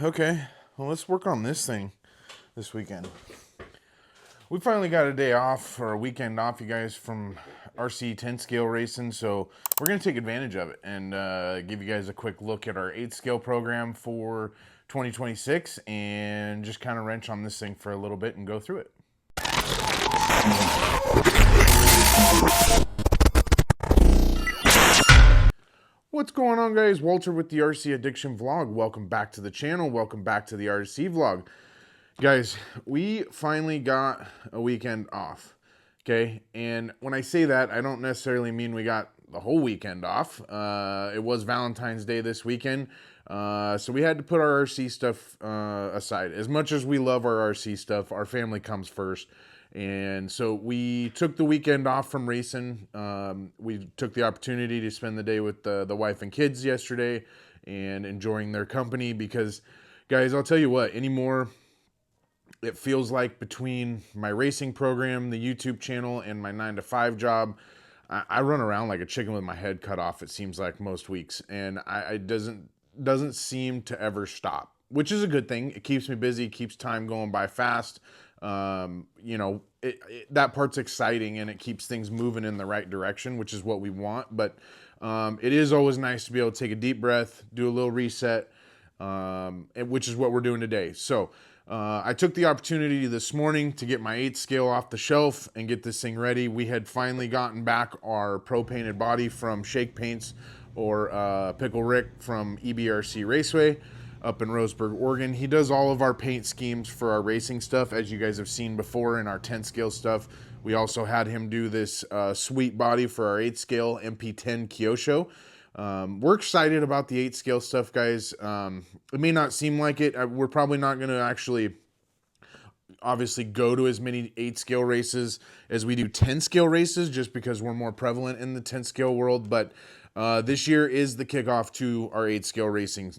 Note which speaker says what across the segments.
Speaker 1: Okay, well, let's work on this thing this weekend. We finally got a day off or a weekend off, you guys, from RC 10 scale racing, so we're going to take advantage of it and give you guys a quick look at our 8 scale program for 2026 and just kind of wrench on this thing for a little bit and go through it. What's going on, guys? Walter with the RC Addiction Vlog. Welcome back to the channel. Welcome back to the RC Vlog. Guys, we finally got a weekend off, okay? And when I say that, I don't necessarily mean we got the whole weekend off. It was Valentine's Day this weekend, so we had to put our RC stuff aside. As much as we love our RC stuff, our family comes first. And so we took the weekend off from racing. We took the opportunity to spend the day with the wife and kids yesterday and enjoying their company because, guys, I'll tell you what, anymore, it feels like between my racing program, the YouTube channel, and my 9-to-5 job, I run around like a chicken with my head cut off, it seems like most weeks. And it doesn't seem to ever stop, which is a good thing. It keeps me busy, keeps time going by fast. That part's exciting and it keeps things moving in the right direction, which is what we want. But it is always nice to be able to take a deep breath, do a little reset, which is what we're doing today. So I took the opportunity this morning to get my 8 scale off the shelf and get this thing ready. We had finally gotten back our pro painted body from Shake Paints, or Pickle Rick from EBRC Raceway up in Roseburg, Oregon. He does all of our paint schemes for our racing stuff, as you guys have seen before in our 10 scale stuff. We also had him do this sweet body for our 8 scale MP10 Kyosho. We're excited about the 8 scale stuff, guys. It may not seem like it. We're probably not going to actually obviously go to as many 8 scale races as we do 10 scale races, just because we're more prevalent in the 10 scale world. But this year is the kickoff to our 8 scale racing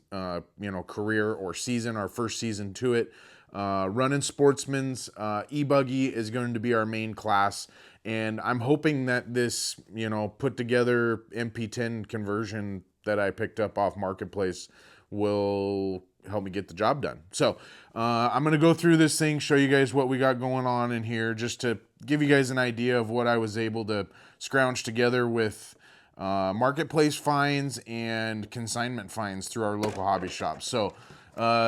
Speaker 1: career or season, our first season to it. Running Sportsman's e-buggy is going to be our main class, and I'm hoping that this put together MP10 conversion that I picked up off Marketplace will help me get the job done. So I'm going to go through this thing, show you guys what we got going on in here, just to give you guys an idea of what I was able to scrounge together with Marketplace finds and consignment finds through our local hobby shop. So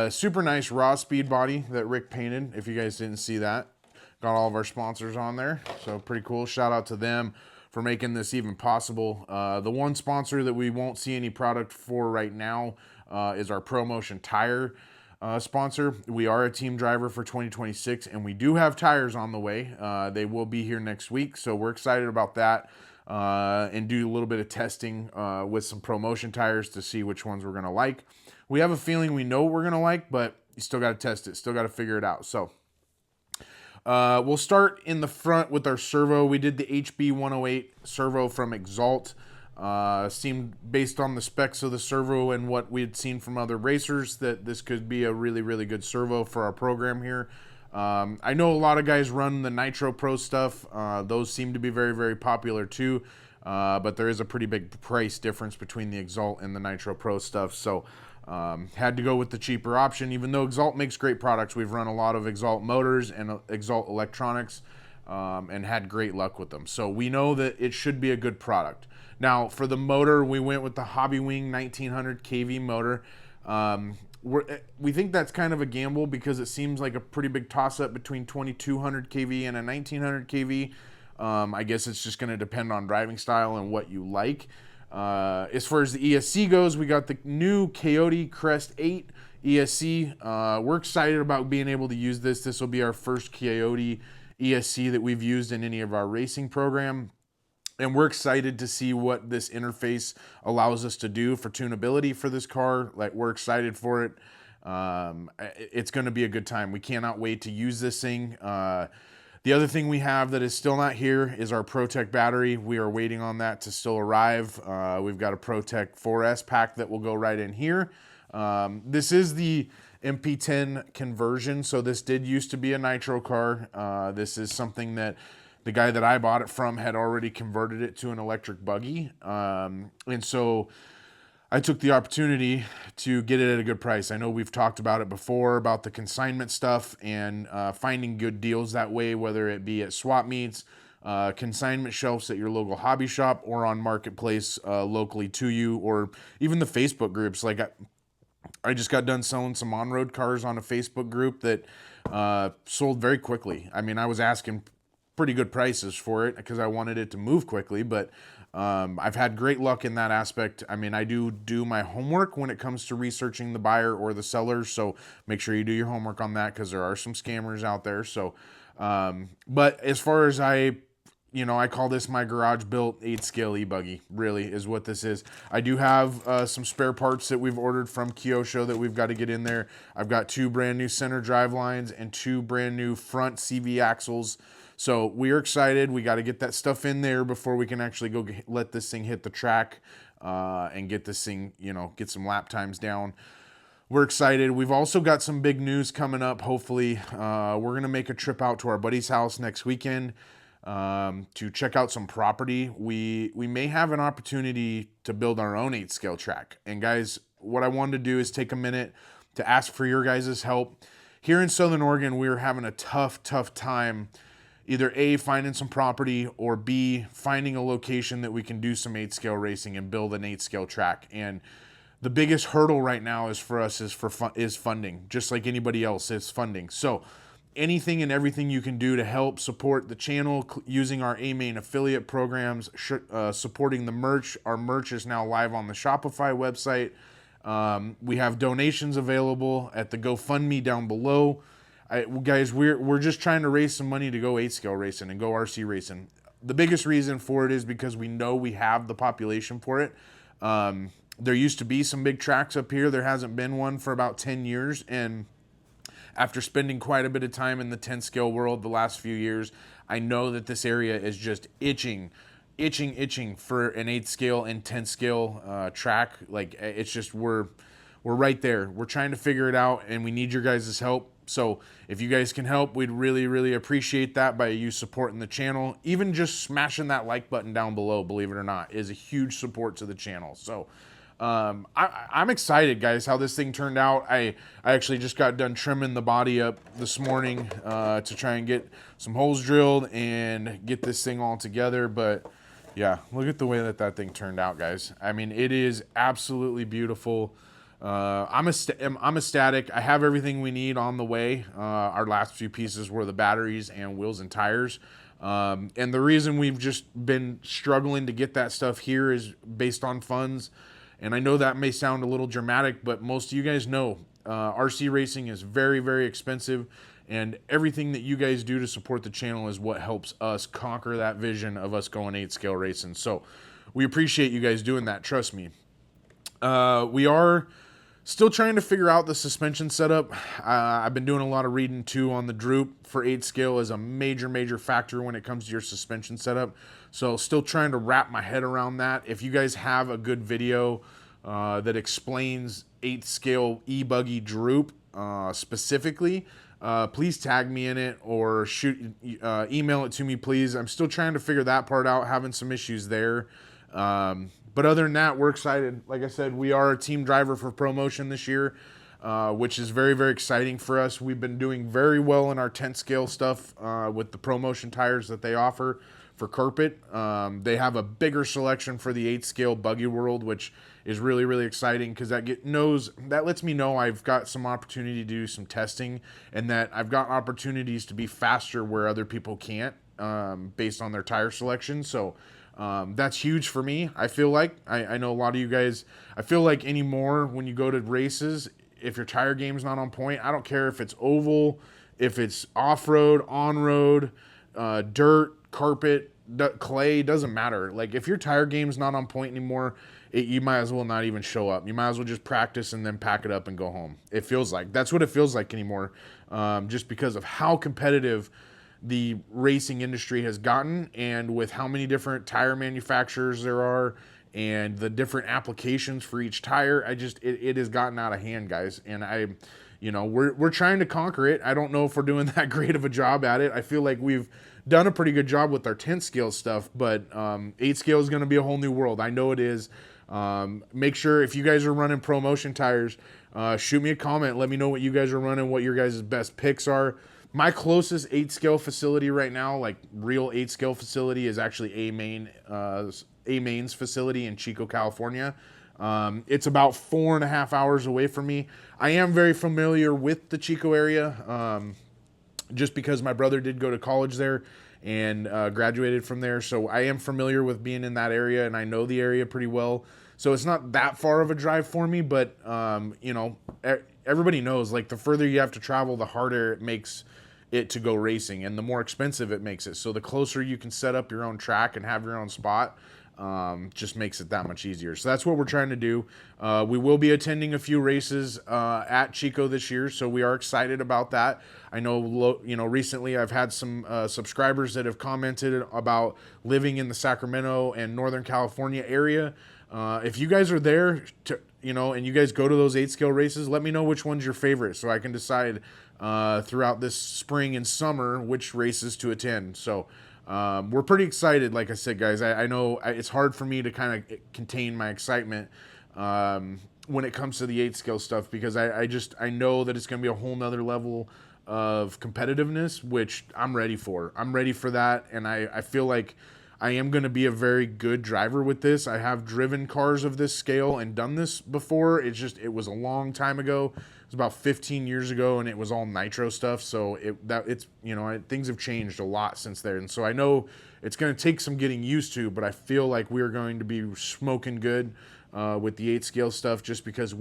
Speaker 1: super nice raw speed body that Rick painted, if you guys didn't see that. Got all of our sponsors on there, so pretty cool. Shout out to them for making this even possible. The one sponsor that we won't see any product for right now is our ProMotion tire sponsor. We are a team driver for 2026, and we do have tires on the way. They will be here next week, so we're excited about that. And do a little bit of testing with some ProMotion tires to see which ones we're going to like. We have a feeling we know what we're going to like, but you still got to test it. Still got to figure it out. So we'll start in the front with our servo. We did the HB108 servo from Exalt. Seemed, based on the specs of the servo and what we had seen from other racers, that this could be a really, really good servo for our program here. I know a lot of guys run the Nitro Pro stuff. Those seem to be very, very popular too. But there is a pretty big price difference between the Exalt and the Nitro Pro stuff. So had to go with the cheaper option. Even though Exalt makes great products, we've run a lot of Exalt motors and Exalt electronics and had great luck with them. So we know that it should be a good product. Now, for the motor, we went with the Hobbywing 1900 kV motor. We think that's kind of a gamble because it seems like a pretty big toss-up between 2200 kV and a 1900 kV. I guess it's just going to depend on driving style and what you like. As far as the ESC goes, we got the new Coyote Crest 8 ESC. We're excited about being able to use this. This will be our first Coyote ESC that we've used in any of our racing program. And we're excited to see what this interface allows us to do for tunability for this car. Like, we're excited for it. It's going to be a good time. We cannot wait to use this thing. The other thing we have that is still not here is our ProTech battery. We are waiting on that to still arrive. We've got a ProTech 4S pack that will go right in here. This is the MP10 conversion, so this did used to be a nitro car. This is something that the guy that I bought it from had already converted it to an electric buggy. And so I took the opportunity to get it at a good price. I know we've talked about it before about the consignment stuff and finding good deals that way, whether it be at swap meets, consignment shelves at your local hobby shop, or on marketplace locally to you, or even the Facebook groups. Like I just got done selling some on-road cars on a Facebook group that sold very quickly. I mean, I was asking pretty good prices for it because I wanted it to move quickly, but I've had great luck in that aspect. I mean, I do my homework when it comes to researching the buyer or the seller, so make sure you do your homework on that because there are some scammers out there. So, but as far as I call this my garage built 8 scale e-buggy, really is what this is. I do have some spare parts that we've ordered from Kyosho that we've got to get in there. I've got 2 brand new center drive lines and 2 brand new front CV axles. So we are excited. We got to get that stuff in there before we can actually go let this thing hit the track and get this thing, get some lap times down. We're excited. We've also got some big news coming up, hopefully. We're going to make a trip out to our buddy's house next weekend to check out some property. We may have an opportunity to build our own 8 scale track. And guys, what I wanted to do is take a minute to ask for your guys' help. Here in Southern Oregon, we're having a tough time either A, finding some property, or B, finding a location that we can do some 8 scale racing and build an 8 scale track. And the biggest hurdle right now is for us is funding. Just like anybody else, it's funding. So anything and everything you can do to help support the channel using our A-Main affiliate programs, supporting the merch. Our merch is now live on the Shopify website. We have donations available at the GoFundMe down below. Guys, we're just trying to raise some money to go 8 scale racing and go RC racing. The biggest reason for it is because we know we have the population for it. There used to be some big tracks up here. There hasn't been one for about 10 years. And after spending quite a bit of time in the 10 scale world the last few years, I know that this area is just itching for an 8 scale and 10 scale track. Like it's just, we're right there. We're trying to figure it out and we need your guys' help. So if you guys can help, we'd really appreciate that by you supporting the channel. Even just smashing that like button down below, believe it or not, is a huge support to the channel. So I'm excited, guys, how this thing turned out. I actually just got done trimming the body up this morning to try and get some holes drilled and get this thing all together. But yeah, look at the way that thing turned out, guys. I mean, it is absolutely beautiful. I'm ecstatic. I have everything we need on the way. Our last few pieces were the batteries and wheels and tires. And the reason we've just been struggling to get that stuff here is based on funds. And I know that may sound a little dramatic, but most of you guys know RC racing is very expensive. And everything that you guys do to support the channel is what helps us conquer that vision of us going 8 scale racing. So we appreciate you guys doing that. Trust me. We are still trying to figure out the suspension setup. I've been doing a lot of reading too on the Droop for 8 scale is a major factor when it comes to your suspension setup. So still trying to wrap my head around that. If you guys have a good video that explains 8 scale e-buggy Droop specifically, please tag me in it or email it to me, please. I'm still trying to figure that part out, having some issues there. But other than that, we're excited. Like I said, we are a team driver for ProMotion this year, which is very exciting for us. We've been doing very well in our 10 scale stuff with the ProMotion tires that they offer for carpet. They have a bigger selection for the 8 scale buggy world, which is really exciting because that lets me know I've got some opportunity to do some testing and that I've got opportunities to be faster where other people can't based on their tire selection. So that's huge for me. I feel like I know a lot of you guys, I feel like anymore when you go to races, if your tire game's not on point, I don't care if it's oval, if it's off-road, on-road, dirt, carpet, clay, doesn't matter. Like if your tire game's not on point anymore, you might as well not even show up. You might as well just practice and then pack it up and go home. It feels like that's what it feels like anymore, just because of how competitive the racing industry has gotten and with how many different tire manufacturers there are and the different applications for each tire. It has gotten out of hand, guys. And we're trying to conquer it. I don't know if we're doing that great of a job at it. I feel like we've done a pretty good job with our 10 scale stuff, but 8 scale is going to be a whole new world. I know it is. Make sure if you guys are running ProMotion tires, shoot me a comment. Let me know what you guys are running, what your guys' best picks are. My closest 8 scale facility right now, like real 8 scale facility, is actually A-Main's facility in Chico, California. It's about 4.5 hours away from me. I am very familiar with the Chico area, just because my brother did go to college there and graduated from there. So I am familiar with being in that area, and I know the area pretty well. So it's not that far of a drive for me, but you know, everybody knows, like, the further you have to travel, the harder it makes it to go racing, and the more expensive it makes it. So the closer you can set up your own track and have your own spot, just makes it that much easier. So that's what we're trying to do. We will be attending a few races at Chico this year, so we are excited about that. I know, you know, recently I've had some subscribers that have commented about living in the Sacramento and Northern California area. If you guys are there, you know, and you guys go to those 8 scale races, let me know which one's your favorite, so I can decide throughout this spring and summer which races to attend. So we're pretty excited. Like I said, guys, I know it's hard for me to kind of contain my excitement when it comes to the 8 scale stuff, because I know that it's going to be a whole nother level of competitiveness, which I'm ready for. I'm ready for that, and I feel like I am going to be a very good driver with this. I have driven cars of this scale and done this before. It was a long time ago. It was about 15 years ago, and it was all nitro stuff. So things have changed a lot since then. And so I know it's going to take some getting used to, but I feel like we're going to be smoking good with the 8 scale stuff, just because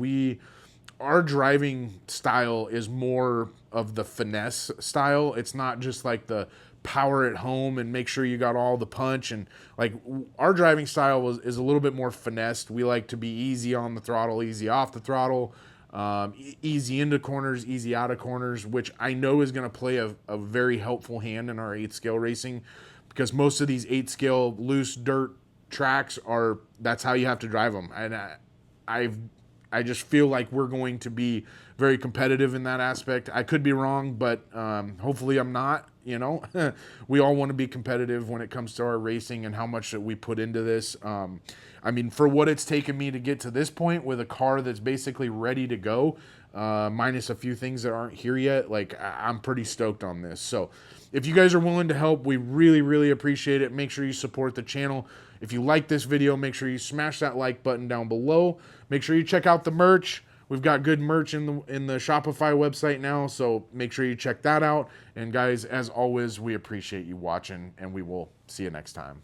Speaker 1: our driving style is more of the finesse style. It's not just like the power at home and make sure you got all the punch, and like our driving style is a little bit more finessed. We like to be easy on the throttle, easy off the throttle, easy into corners, easy out of corners, which I know is going to play a very helpful hand in our 8 scale racing, because most of these 8 scale loose dirt tracks that's how you have to drive them. And I just feel like we're going to be very competitive in that aspect. I could be wrong, but hopefully I'm not. You know, we all want to be competitive when it comes to our racing and how much that we put into this. I mean, for what it's taken me to get to this point with a car that's basically ready to go, minus a few things that aren't here yet, like, I'm pretty stoked on this. So if you guys are willing to help, we really, really appreciate it. Make sure you support the channel. If you like this video, make sure you smash that like button down below. Make sure you check out the merch. We've got good merch in the Shopify website now, so make sure you check that out. And guys, as always, we appreciate you watching, and we will see you next time.